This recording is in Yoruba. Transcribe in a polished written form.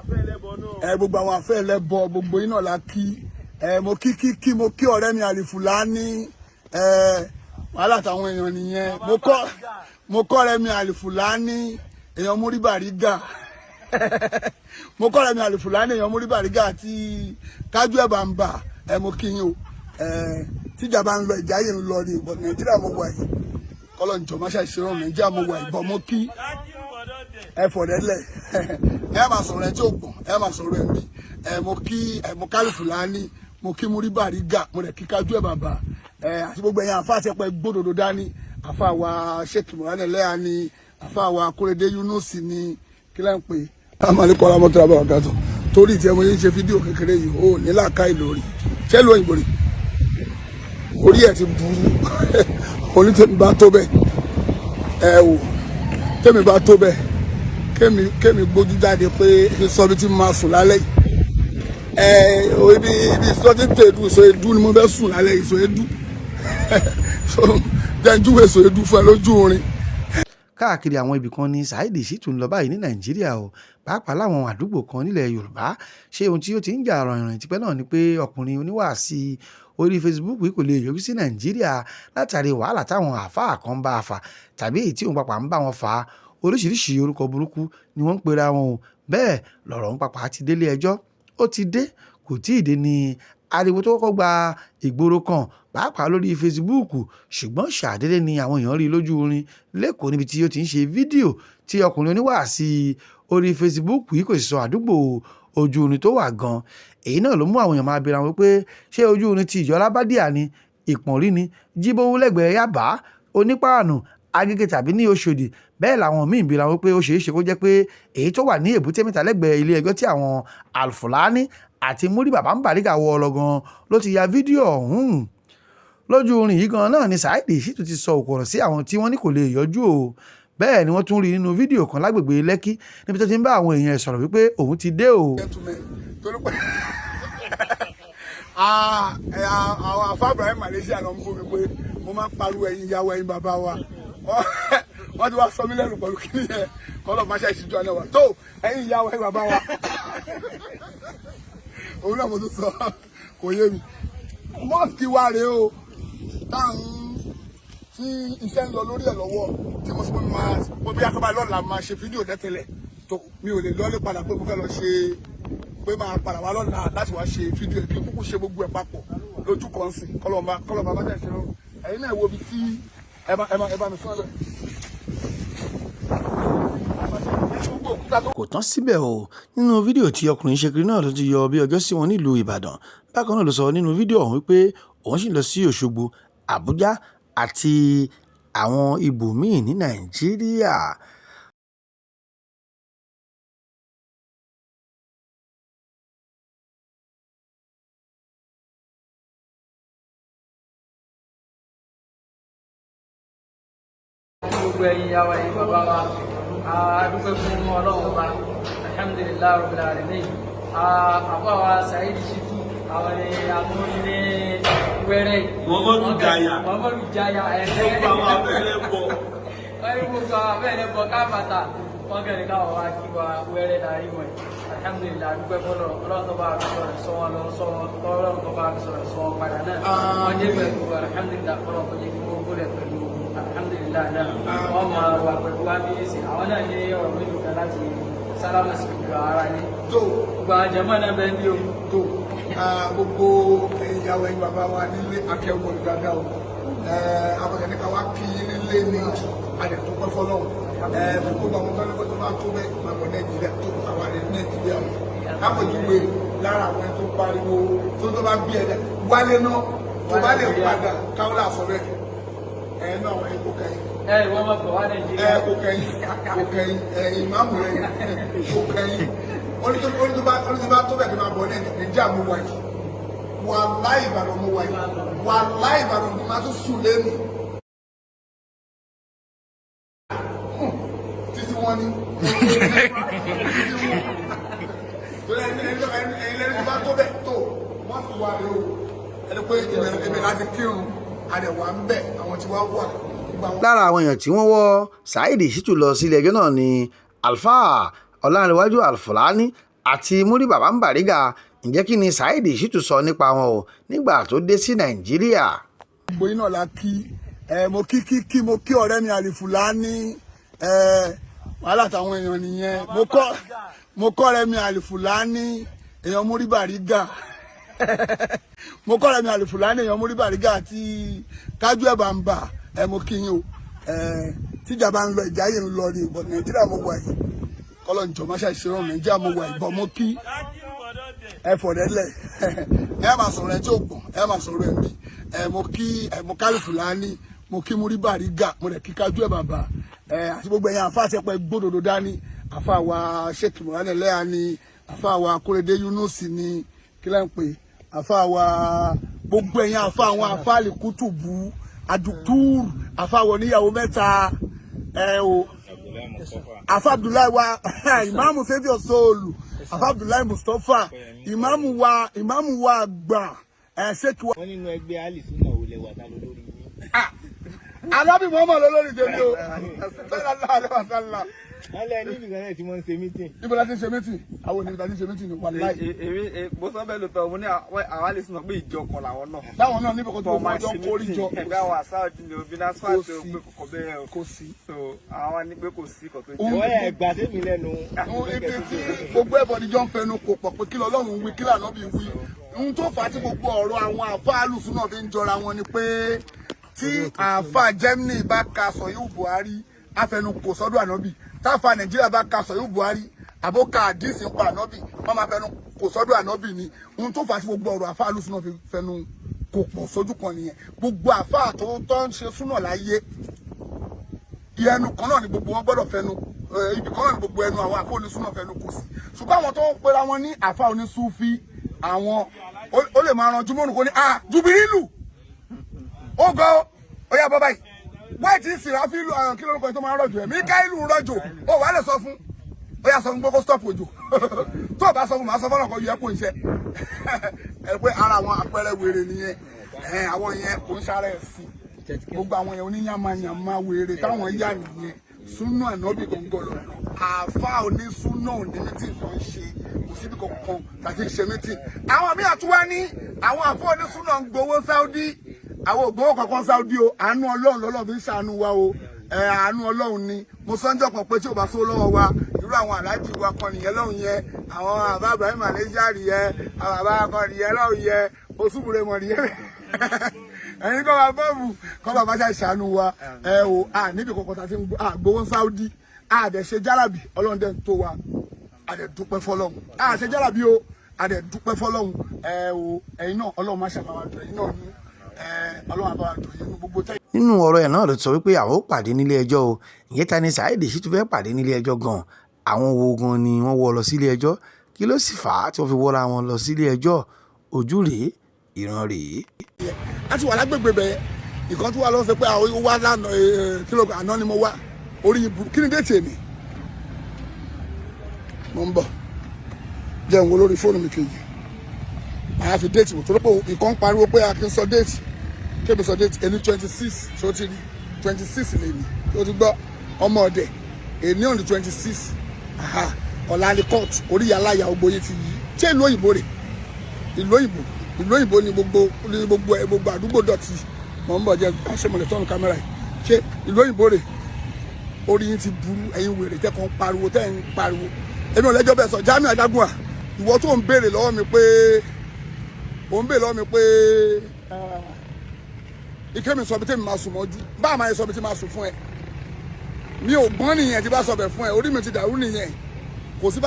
gbogbo àwọn afẹ́ ẹlẹ́bọ gbogbo iná la kí mo kí mo kí ọ̀rẹ́ mi Àlìfùlání wàhálà táwọn èèyàn nìyẹn mo kọ́ ọ̀rẹ́ mi Àlìfùlání èèyàn múrí bàrígà mo kọ́ ọ̀rẹ́ mi Àlìfùlání èèyàn múrí bàrígà àti kájú ẹ̀ bàǹbà mo kí yín o tíjà bá ń lọ ìjà yìí ń lọ ní ìbọn Nàìjíríà mo wà yìí kọ́lọ̀ njọ́ máṣá ìṣeré Nàìjíríà mo wà ìbọn mo kí fọ̀rẹ́lẹ̀ máa sọ̀rọ̀ ẹ tí ò gbọ̀n máa sọ̀rọ̀ ẹ̀mí mo kí mo Àlìfùlání mo kí múrí bàrígà mo rẹ̀ kí kájú ẹ̀ bàǹbà àti gbogbo ẹ̀yàn Afaa àti ẹ̀pẹ́ gbódòdó dání Afaa wa Sheikh Mọ̀ránẹ̀ lẹ́yà ni Afaa wa Kórèdé Yunus ni kí lẹ́ ń pè é. amalekọ alamọtò abawagato torí tí ẹ mo yín ṣe fídíò kékeré yìí ó ní làákàyè lórí ṣé ló òyìnbó rí orí ẹ ti burú oní tèmi bá tó bẹ́ẹ̀ wò tèmi bá tó bẹ́ẹ̀ kémi gbójú jáde pé sọ bí tí mo máa sùn lálẹ́ yìí ibi sọtí tèdú sọ edu ni mo fẹ́ sùn lálẹ́ yìí sọ edu jẹ́njúwe sọ edu fún ẹ lójú orin. káàkiri àwọn ibì kan ni Saidi Shittu ń lọ báyìí ní Nàìjíríà o pàápàá láwọn àdúgbò kan nílẹ̀ Yorùbá ṣé ohun tí ó ti ń jà ràìnràìn tipẹ́ náà ni pé ọkùnrin oníwàásí orí Facebook yìí kò lè yọjú sí Nàìjíríà látàrí wàhálà táwọn Afaa kan bá a fà tàbí èyí tí òun pàpà ń bá wọn fà á oríṣiríṣi orúkọ burúkú ni wọ́n ń pera wọn o bẹ́ẹ̀ lọ̀rọ̀ ń pàpà ti délé ẹjọ́ ó ti dé kò tí ì dé ní ariwo tó kọ́kọ́ gba ìgboro kan pàápàá lórí Facebook ṣùgbọ́n ṣàdédé ni àwọn èèyàn rí lójú orin lẹ́kọ̀ọ́ níbi tí ó ti ń ṣe fídíò tí ọkùnrin oníwàásí orí Facebook yìí kò sì sọ àdúgbò ojú orin tó wà gan èyí náà ló mú àwọn èèyàn máa bèèrè àwọn pé ṣé ojú orin ti ìjọ Lábádíà ni Ìpọ̀nrí ni Jíbówú lẹ́gbẹ̀ẹ́ Yábà Onípàànù Agége tàbí ní Òṣòdì bẹ́ẹ̀ làwọn míì bèèrè àwọn pé ó ṣeé ṣe kó jẹ́ pé èyí tó wà ní Èbúté Mẹ́ta lẹ́gbẹ̀ẹ́ ilé ẹjọ́ tí àwọn Àlìfùlání àti múrí bàbá ń bàrígà wọ ọlọ́gan ló ti ya fídíò ọ̀hún lójú orin yìí gan náà ni Saidi Shittu ti sọ òkò ọ̀rọ̀ sí àwọn tí wọ́n ní kò lè yọjú o bẹ́ẹ̀ ni wọ́n tún rí nínú fídíò kan lágbègbè Lẹ́kí níbi tó ti ń bá àwọn èèyàn sọ̀rọ̀ wípé òun ti dé o. àwọn Afaa Ibrahim Malaysia ló ń bó mi pé mo máa ń pariwo ẹ̀yin ìyàwó ẹ̀yin bàbá wa wọ́n ti wá sọ mí lẹ́nu pẹ̀lú kí nìyẹn kọ́lọ̀ máṣá ìṣíjú alẹ́ wa tó ẹ̀yin ìyàwó ẹ̀yin bàbá wa òun náà mo tún sọ kò yé mi mọ́ọ̀kì wa rèé o táwọn tí iṣẹ́ ń lọ lórí ẹ̀ lọ́wọ́ tí mo sọ pé mo bí akọ́bá lọ́la máa ṣe fídíò tẹ́tẹ́lẹ̀ tó mi ò lè lọ́lé padà pé mo fẹ́ lọ ṣe pé máa padà wá lọ́la láti wá ṣe fídíò kí kúkú ṣe gbogbo ẹ̀ papọ̀ lójú kan sí kọ́lọ̀ bá jẹ́ ìṣẹ́ lọ́rùn ẹ̀yin náà wo ibi tí ẹ bá mi fún ẹ kò tán síbẹ̀ o nínú fídíò tí ọkùnrin ṣe kiri náà ló ti yọ bí ọjọ́ sí wọn nílùú Ìbàdàn bákan náà ló sọ nínú fídíò ọ̀hún wípé òun sì lọ sí Òṣogbo Àbújá àti àwọn ibòmíì ní Nàìjíríà. gbogbo ẹ̀yin ìyá wa ẹ̀yin bàbá wa a dúpẹ́ fún Ọlọ́run ọba alhamdulillahi rabbil alamin Afaa wa Saidi Shittu àwọn ni amúnilé wẹ́rẹ́ Muhammadu Jaya gbogbo àwọn abẹ́rẹ́ bọ̀ káfàtà wọ́n kẹ́rin káwọn wá kí wa wẹ́rẹ́ láàrin wọ̀nyí alhamdulillahi dúpẹ́ fọ́lọ́ Ọlọ́run tó bá sọ̀rọ̀ sọ wọn lọ sọ wọn Ọlọ́run tó bá sọ̀rọ̀ sọ wọn padà náà wọ́n jẹ́ pẹ̀lú alhamdulillahi Ọlọ́run tó jẹ́ kí wọ́n gbọ́dẹ̀ pẹ̀lú alhamdulilayi náà wọn máa wà pẹ̀lú wa bí ẹsẹ̀ àwọn náà ní ọ̀rọ̀ mélòó kan láti sálámà sí gbogbo ara ní. tó gbogbo àjẹmọ́ náà bẹ́ẹ̀ ní o. tó gbogbo ìyàwó ẹ̀yin bàbá wa nílé akẹ́wọ̀n ìgbàdá o àbọ̀dẹ̀ ní ká wá kí nílé ní àdẹ̀tọ́pẹ́ fọlọ́run fún gbogbo àwọn tọ́lẹ́pẹ́ tó bá tó bẹ́ẹ̀ máa bọ̀ Nàìjíríà tó àwọn àdẹ̀ Nàìjíríà o lápòjúwe lára àwọn tó pariwo tó bá bí ẹ̀dá wálé náà tó bá lè padà káwọn láàfọ bẹ́ẹ̀ náà àwọn ẹ̀kọ́ kẹ́yìn. Wọ́n máa bọ̀ wá Nàìjíríà. Kò kẹ́yìn ìmáàmù rẹ̀ kò kẹ́yìn. Olùdíbà tó bẹ̀ kí n máa bọ̀ Nàìjíríà mo wà yìí. Wàláhì Ìbàdàn mo wà yìí. Wàláhì Ìbàdàn mo máa tún sùn lẹ́nu. Títí wọ́n ní. Ẹ̀yin lẹ́nu bá tó bẹ̀ tó wọ́n fi wà lé o. Ẹni pé ìbẹ̀rẹ̀ láti kírun. Àdẹ̀wà ń bẹ̀ àwọn tí wọ́n wà. lára àwọn èèyàn tí wọ́n wọ́ Saidi Shittu lọ sí ilé ẹjọ́ náà ni Afaa Ọlánrewájú Àlìfùlání àti múrí bàbá ń bàrígà. Ǹjẹ́ kí ni Saidi Shittu sọ nípa wọn o nígbà tó dé sí Nàìjíríà? Gbogbo iná la kí mo kí ọ̀rẹ́ mi Alifulani wàhálà táwọn èèyàn nìyẹn mo kọ́ ọ̀rẹ́ mi Alifulani èèyàn múrí bàrígà mo kọ́ ọ̀rẹ́ mi Alifulani èèyàn múrí bàrígà àti kájú ẹ̀ bàǹbà mo kí yín o tíjà bá ń lọ ìjà yìí ń lọ ní ìbọn Nàìjíríà mo wà yìí kọ́lọ̀ njọ́ máṣá ìṣeré Nàìjíríà mo wà ìbọn mo kí ẹ fọ̀dẹ́lẹ̀ ẹ máa sọ̀rọ̀ ẹ tí ò gbọ̀n ẹ máa sọ̀rọ̀ ẹ mi mo kí mo Alifulani mo kí múrí bàrígà mo rẹ̀ kí kájú ẹ̀ bàbà àti gbogbo ẹ̀yàn Afaa àti ẹ̀pẹ́ gbódòdó dání Afaa wa Sheikh Murane lẹ́yà ni Afaa wa Kórèdé Yunus ni kí lẹ́ ń pè Afaa wa gbogbo ẹ̀yàn Afaa àwọn Afaa lè kútùbù adùtúrù Afaa wọ níyàwó mẹ́ta o Afaa Abdullahi wa ìmáàmù fídíò sóòlù Afaa Abdullahi Mustapha ìmáàmù wa àgbà Sheikh wa. wọ́n nínú ẹgbẹ́ alìsúnà ò lẹ́wà tá lọ lórí yín. alábì mọ́mọ́ lọ lórí tèmi o wọ́n lẹ́ níbi kan náà tí wọ́n ń ṣe mítìn. níbo la ti ń ṣe mítìn àwọn ènìyàn ta ti ń ṣe mítìn ní wàláì. èmi mo sọ bẹ́ẹ̀ lóòótọ́ mo ní àwọn alẹ́ sọ pé ìjọ kan làwọn náà. láwọn náà níbi kan tó máa jọ kórìí jọ. ẹgbẹ́ àwọn àṣà òdì ní obi náà sọ́ọ́ àti òpè kò bẹ́ẹ̀ o. kò sí. so àwọn ní pé kò sí kò tó jẹ́. wọ́n yẹ gbà sẹ́mi lẹ́nu. ibi tí gbogbo ẹ̀bọ̀dì jọ ń fẹnu kò pọ̀ pé kí lọ́lọ́run wí kí lànà bí wí. ohun tó fà á tí gbogbo ọ̀rọ̀ àwọn Afaa alùsùn náà fi ń jọra wọn ni pé tí Afaa Germany bá ka Sọ̀yún Buhari afẹnukò sọ́dọ̀ ànábì táfà Nàìjíríà bá ka Sọ̀yún Buhari àbókà àdìsí pa ànábì wọ́n máa fẹnu kò sọ́dọ̀ ànábì ni ohun tó fà á tí gbogbo ọ̀rọ̀ Afaa alùsùn náà fi fẹnu kò pọ̀ sójú kan nìyẹn gbogbo Afaa tó ń ṣe súnà láyé ẹnu kan náà ni gbogbo wọn gbọ́dọ̀ fẹnu ibi kan náà ni gbogbo ẹnu àwọn Afaa onísúnà fẹnu kò sí ṣùgbọ́n àwọn tó ń pera wọn ní Afaa onísúfí àwọn ó lè máa ranjú mọ́rùn kó ní Jùbìrìlù ó gọ́ ó yá bọ́ báyìí wáìtì Sìráfílù kí lórúkọ tó máa ń rọ̀jò ẹ̀ Míkáílù ń rọ̀jò ó wàá lè sọ fún ó yá sọ fún gbogbo stop òjò tó o bá sọ fún màá sọ fọ́nà kan yẹ kó iṣẹ́ ẹ pé ara àwọn àpẹẹrẹ wèrè nìyẹn àwọn yẹn kò ń ṣàrẹ̀ sí gbogbo àwọn yẹn oníyàmàyàmà wèrè táwọn yà nìyẹn súnà ànábì gbọ̀ngàn lọ Afaa onísúnà òní mítì tó ń ṣe kò síbi kankan tàbí ṣe mítì àwọn míì àtúwá ní àwọn Afaa onísúnà ń gbowó Saudi àwọn ògbówó kankan Saudi o àánú Ọlọ́run lọ́lọ́run fi ń ṣàánú wa o àánú Ọlọ́run ni mo sọ́njọ́ kan pé tí ò bá sówó lọ́wọ́ wa irú àwọn aláàjì wa kan nìyẹn lọ́hùn yẹn àwọn àbá Ibrahim Malaysia nìyẹn àwọn àbá kan nìyẹn lọ́hùn yẹn osùbùrẹ́ mọ̀ nìyẹn ẹ̀yin kọ́ máa bọ́ọ̀bù kọ́ máa máa ṣàánú wa níbi kankan tàbí gbowó Saudi àdẹ̀ ṣe jálàbì Ọlọ́run dẹ̀ ń tó wa àdẹ̀ dúpẹ́ fọlọ́run ṣe jálàbì o àdẹ̀ dúpẹ́ fọlọ́run ẹ̀yin náà Ọlọ́run má ṣàbáwá dùn ẹ̀yin náà ní Ọlọ́run àbáwá dùn ẹ̀yin gbogbo tẹ́. nínú ọ̀rọ̀ ẹ̀ náà ló sọ wípé àwọn ó pàdé nílé ẹjọ́ o ìyẹn ta ni Saidi Shittu fẹ́ pàdé nílé ẹjọ́ gan àwọn wo gan ni wọ́n wọ́ lọ sílé ẹjọ́ kí ló sì fà á tí wọ́n fi wọ́ra wọn lọ sílé ẹjọ́ ojú rèé ìran rèé. a ti wà lágbègbè bẹ́ẹ̀ nǹkan tó wà lọ́wọ́ sọ pé àwọn wá lánàá kílò àná ni mo wá orí ibu kí ni déètì èmi mo ń bọ̀ jẹun wo lórí fóònù mi kejì màá fi déètì wò tó lọ́pọ̀ nǹkan pariwo pé a kì í sọ déètì kébì sọ déètì ẹni 26 tó ti rí 26 lè ní tó ti gbọ́ ọmọ ọ̀dẹ̀ èní on the 26 ọ̀la ni court orí aláya ogboyè ti yí ṣé ìlú òyìnbó rè ìlú òyìnbó ni gbogbo àdúgbò dọ̀tí mọ̀ ń bọ̀ jẹ́ aṣẹ́mọ̀lẹ̀ tọ́nu kámẹ́rà yìí ṣé ìlú òyìnbó rè orí yín ti burú ẹ̀yin wèrè tẹ́ kan pariwo tẹ́ ń pariwo èmi ò lẹ́jọ́ bẹ́ẹ̀ sọ Jamiu Ajagunwa ìwọ tó ń béèrè lọ́wọ́ mi pé ike mi sọ bí tèmi máa sùn mọ́jú bá a máa sọ bí tí máa sùn fún ẹ mi ò gbọ́n nìyẹn tí bá sọ bẹ̀ fún ẹ orí mi ti dàrú nìyẹn kò sí bá.